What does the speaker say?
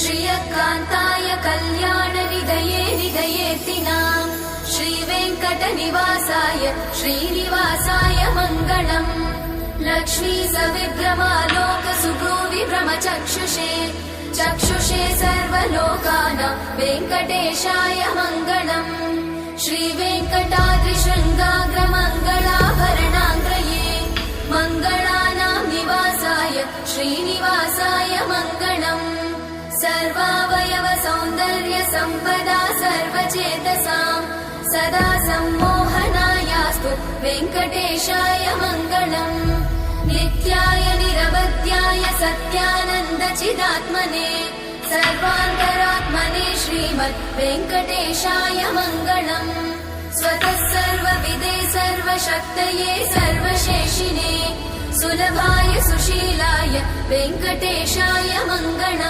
श्रियकान्ताय कल्याणनिधये निधयेतिनाम् श्रीवेङ्कटनिवासाय श्रीनिवासाय मङ्गलम् लक्ष्मी सविभ्रमालोकसुभ्रूविभ्रमचक्षुषे चक्षुषे सर्वलोकानां वेङ्कटेशाय मङ्गलम् श्रीवेङ्कटाद्रिशृङ्गाग्रमङ्गलाभरणाङ्ग्रये मङ्गलानां निवासाय श्रीनिवासाय मङ्गलम् सर्वावयव सौन्दर्य सम्पदा सर्वचेतसां सदा सम्मोहनायास्तु वेङ्कटेशाय मङ्गलम् नित्याय निरवध्याय सत्यानन्दचिदात्मने सर्वान्तरात्मने श्रीमद् वेङ्कटेशाय मङ्गलम् स्वतः सर्वविदे सर्वशक्तये सर्वशेषिने सुलभाय सुशीलाय वेङ्कटेशाय मङ्गलम्।